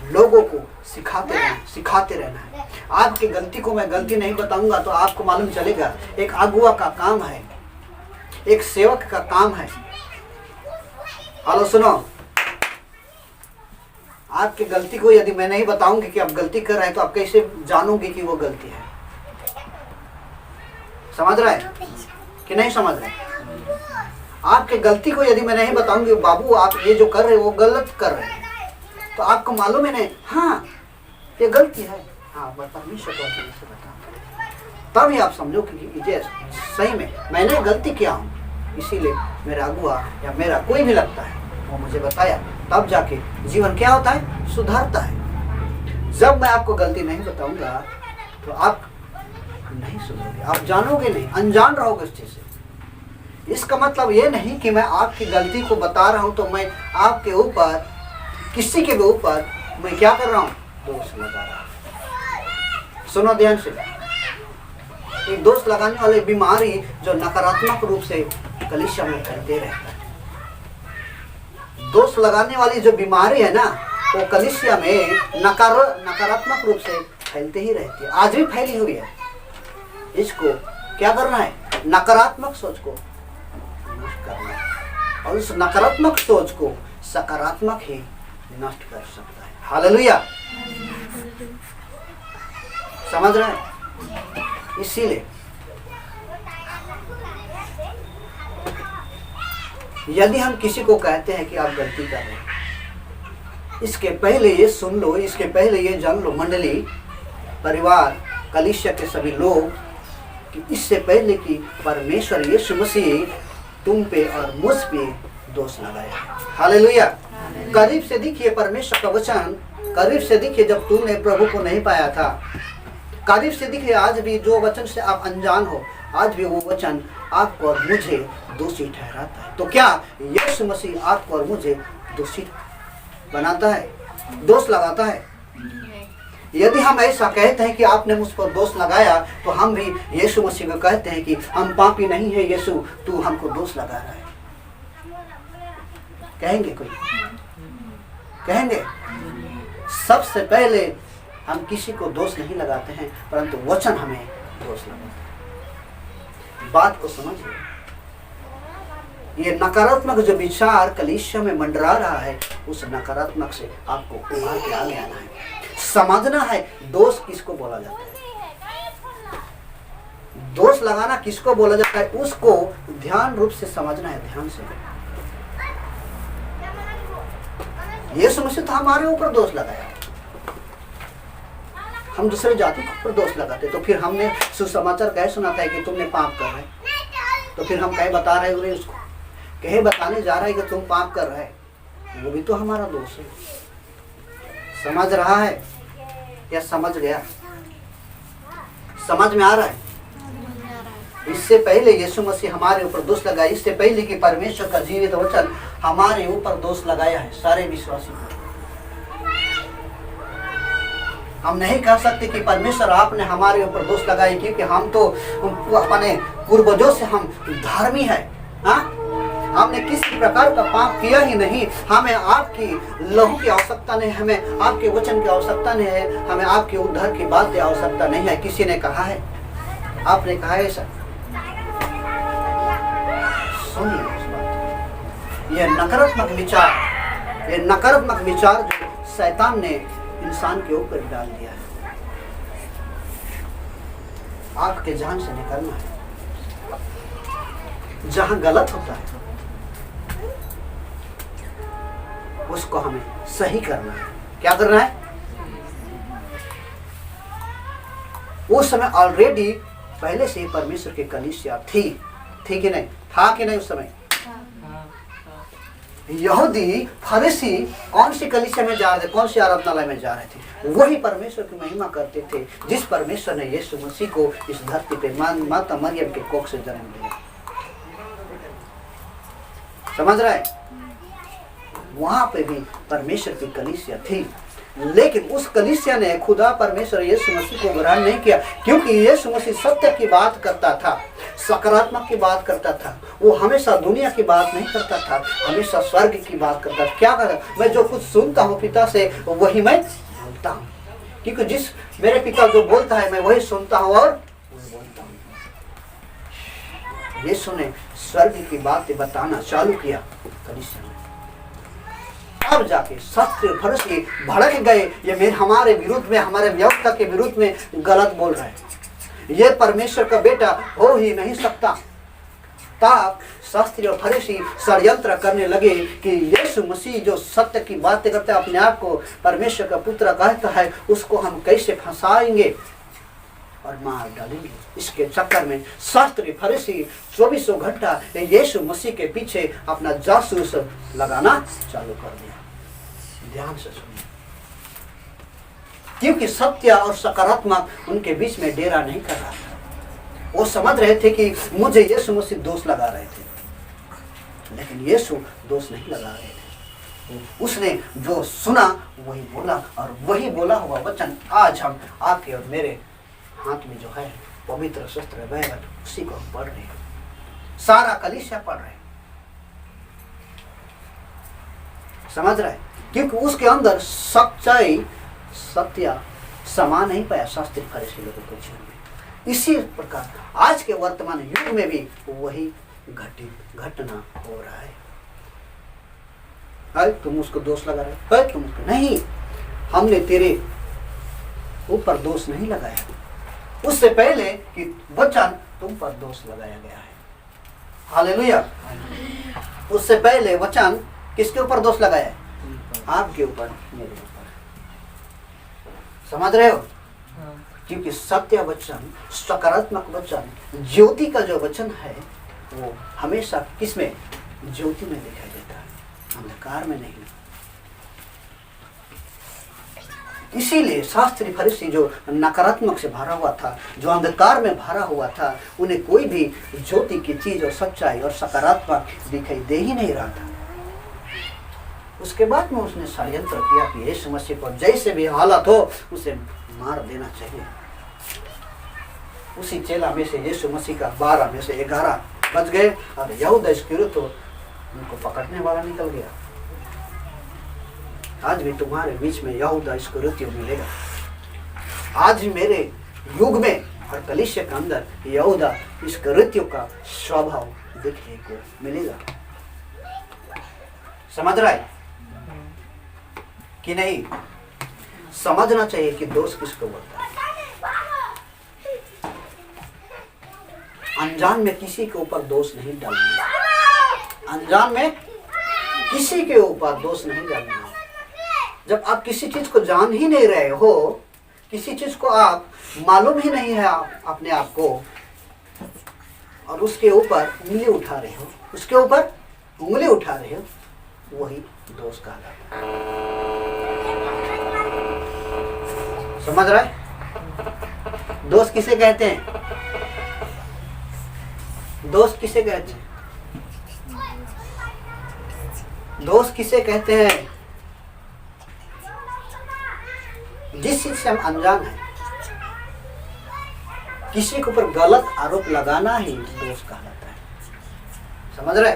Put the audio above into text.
लोगों को सिखाते रहना है। आपकी गलती को मैं गलती नहीं बताऊंगा तो आपको मालूम चलेगा। एक अगुआ का काम है, एक सेवक का काम है। हेलो सुनो, आपकी गलती को यदि मैं नहीं बताऊंगी कि आप गलती कर रहे हैं तो आप कैसे जानोगे कि वो गलती है? समझ रहे हैं कि नहीं समझ रहे? आपके गलती को यदि मैं नहीं बताऊंगी, बाबू आप ये जो कर रहे हैं वो गलत कर रहे हैं, तो आपको मालूम है नहीं, हाँ ये गलती है, हाँ परमेश्वर को से बता, तभी आप समझो कि ये सही में मैंने गलती किया हूँ, इसीलिए मेरा अगुआ या मेरा कोई भी लगता है वो मुझे बताया, तब जाके जीवन क्या होता है, सुधरता है। जब मैं आपको गलती नहीं बताऊंगा तो आप नहीं सुधरोगे, आप जानोगे नहीं, अनजान रहोगे उस चीज से। इसका मतलब ये नहीं कि मैं आपकी गलती को बता रहा हूं तो मैं आपके ऊपर, किसी के भी ऊपर मैं क्या कर रहा हूं, दोष लगा रहा हूं। सुनो ध्यान से, एक दोष लगाने वाली बीमारी जो नकारात्मक रूप से कलीसिया में फैलते रहता है। दोष लगाने वाली जो बीमारी है ना, वो कलीसिया में नकारात्मक रूप से फैलते ही रहती है, आज भी फैली हुई है। इसको क्या करना है, नकारात्मक सोच को नष्ट करना है, और उस नकारात्मक सोच को सकारात्मक ही नष्ट कर सकता है। हालेलुया, समझ रहे हैं? इसीलिए यदि हम किसी को कहते हैं कि आप गलती कर रहे हैं, इसके पहले ये सुन लो, इसके पहले ये जान लो मंडली, परिवार, कलीसिया के सभी लोग, कि इससे पहले कि परमेश्वर यीशु मसीह तुम पे और मुझ पे दोष लगाया है। हालेलुया। करीब से देखिए परमेश्वर का वचन, करीब से देखिए जब तुमने प्रभु को नहीं पाया था, करीब से देखिए आज भी जो वचन से आप अनजान हो, आज भी वो वचन आपको और मुझे दोषी ठहराता है। तो क्या यीशु मसीह आपको और मुझे दोषी बनाता है, दोष लगाता है? यदि हम ऐसा कहते हैं कि आपने मुझ पर दोष लगाया, तो हम भी यीशु मसीह को कहते हैं कि हम पापी नहीं है यीशु, तू हमको दोष लगा रहा है। कहेंगे कोई? कहेंगे? सबसे पहले हम किसी को दोष नहीं लगाते हैं, परंतु वचन हमें दोष लगाता है। बात को समझिए, ये नकारात्मक जो विचार कलीसिया में मंडरा रहा है, उस नकारात्मक से आपको उभार के आगे आना है, समझना है दोष किसको बोला जाता है, दोष लगाना किसको बोला जाता है, उसको ध्यान रूप से समझना है, ध्यान से। यीशु मसीह तो हमारे ऊपर दोष लगाया, हम दूसरे जाति के ऊपर दोष लगाते, तो फिर हमने सुसमाचार कहे सुनाता है कि तुमने पाप कर रहे, तो फिर हम कहे बता रहे हो उसको, कहे बताने जा रहा है कि तुम पाप कर रहे, वो भी तो हमारा दोष है। समझ रहा है या समझ गया? समझ में आ रहा है? इससे पहले यीशु मसीह हमारे ऊपर दोष लगाया, इससे पहले कि परमेश्वर का जीवित वचन हमारे ऊपर दोष लगाया है सारे विश्वासी। हम नहीं कह सकते कि परमेश्वर आपने हमारे ऊपर दोष लगाया क्योंकि हम तो अपने पूर्वजों से हम धर्मी है, हाँ? हमने किसी प्रकार का पाप किया ही नहीं, हमें आपकी लहू की आवश्यकता नहीं, हमें आपके वचन की आवश्यकता नहीं है, हमें आपके उद्धार की बात की आवश्यकता नहीं है। किसी ने कहा है? आपने कहा है ऐसा? सुनिए उस बात। यह नकारात्मक विचार, यह नकारात्मक विचार जो शैतान ने इंसान के ऊपर डाल दिया है, आपके जान से निकलना है। जहां गलत होता है उसको हमें सही करना है। क्या करना है? उस समय ऑलरेडी पहले से ही परमेश्वर की कलीसिया थी कि नहीं? था कि नहीं? उस समय यहूदी फरीसी कौन सी कलीसिया में जा रहे थे, कौन सी आराधनालय में जा रहे थे? वही परमेश्वर की महिमा करते थे जिस परमेश्वर ने यीशु मसीह को इस धरती पे माता मरियम के कोख से जन्म दिया। समझ रहे हैं? वहां पे भी परमेश्वर की कलीसिया थी, लेकिन उस कलीसिया ने खुदा परमेश्वर यीशु मसीह को ग्रहण नहीं किया, क्योंकि यीशु मसीह सत्य की बात करता था। सकारात्मक की बात करता था। वो हमेशा दुनिया की बात नहीं करता था, हमेशा स्वर्ग की बात करता था। क्या करता? मैं जो कुछ सुनता हूँ पिता से वही मैं बोलता हूँ, क्योंकि जिस मेरे पिता जो बोलता है मैं वही सुनता हूँ और बोलता हूँ। यीशु ने स्वर्ग की बातें बताना चालू किया कलीसिया में। अब जाके शास्त्री फरीसी भड़क गए, ये मेरे हमारे विरुद्ध में, हमारे व्यवस्था के विरुद्ध में गलत बोल रहे हैं, ये परमेश्वर का बेटा हो ही नहीं सकता। तब शास्त्री और फरीसी षड्यंत्र करने लगे कि यीशु मसीह जो सत्य की बातें करते हैं, अपने आप को परमेश्वर का पुत्र कहता है, उसको हम कैसे फंसाएंगे और मार डालेंगे। इसके चक्कर में शास्त्री फरीसी 24 घंटा यीशु मसीह के पीछे अपना जासूस लगाना चालू कर दिया। ध्यान से सुनिए, क्योंकि सत्य और सकारात्मक उनके बीच में डेरा नहीं कर रहा था। वो समझ रहे थे कि मुझे यीशु मसीह दोष लगा रहे थे, लेकिन यीशु दोष नहीं लगा रहे थे। उसने जो सुना वही बोला, और वही बोला हुआ वचन आज हम आपके और मेरे हाथ में जो है पवित्र शास्त्र बाइबल, उसी को हम पढ़ रहे हैं, सारा कलीसिया पढ़ रहे हैं। समझ रहे हैं? क्योंकि उसके अंदर सच्चाई सत्य समा नहीं पाया शास्त्री फरीसी लोगों के जीवन में। इसी प्रकार आज के वर्तमान युग में भी वही घटना हो रहा है। तुम उसको दोष लगा रहे हो, तुम उसको नहीं, हमने तेरे ऊपर दोष नहीं लगाया, उससे पहले कि वचन तुम पर दोष लगाया गया है। हालेलुया। उससे पहले वचन किसके ऊपर दोष लगाया है? आपके ऊपर, मेरे ऊपर। समझ रहे हो? क्योंकि सत्य वचन, सकारात्मक वचन, ज्योति का जो वचन है वो हमेशा किसमें? ज्योति में दिखाई देता है, अंधकार में नहीं। इसीलिए शास्त्री फरीसी जो नकारात्मक से भरा हुआ था, जो अंधकार में भरा हुआ था, उन्हें कोई भी ज्योति की चीज और सच्चाई और सकारात्मक दिखाई दे ही नहीं रहा था। उसके बाद में उसने षड्यंत्र किया कि यीशु मसीह को जैसे भी हालत हो उसे मार देना चाहिए। उसी चेला में से यीशु मसीह का 12 में से 11 बच गए और यहूदा इस्करियोती तो उनको पकड़ने वाला निकल गया। आज भी तुम्हारे बीच में यहूदा इस्करियोती मिलेगा। आज मेरे युग में और कलीसिया के अंदर यहूदा इस्करियोती का स्वभाव देखने को मिलेगा। समझ रहा है कि नहीं? समझना चाहिए कि दोष किसको बोलता है। अनजान में किसी के ऊपर दोष नहीं डालना, अनजान में किसी के ऊपर दोष नहीं डालना। जब आप किसी चीज को जान ही नहीं रहे हो, किसी चीज को आप मालूम ही नहीं है अपने आप को, और उसके ऊपर उंगली उठा रहे हो, उसके ऊपर उंगली उठा रहे हो, वही दोष कहलाता है। समझ रहा है? दोष किसे कहते हैं? दोष किसे कहते हैं? दोष किसे कहते हैं? जिस चीज से हम अनजान हैं, किसी के ऊपर गलत आरोप लगाना ही दोष कहलाता है। समझ रहे?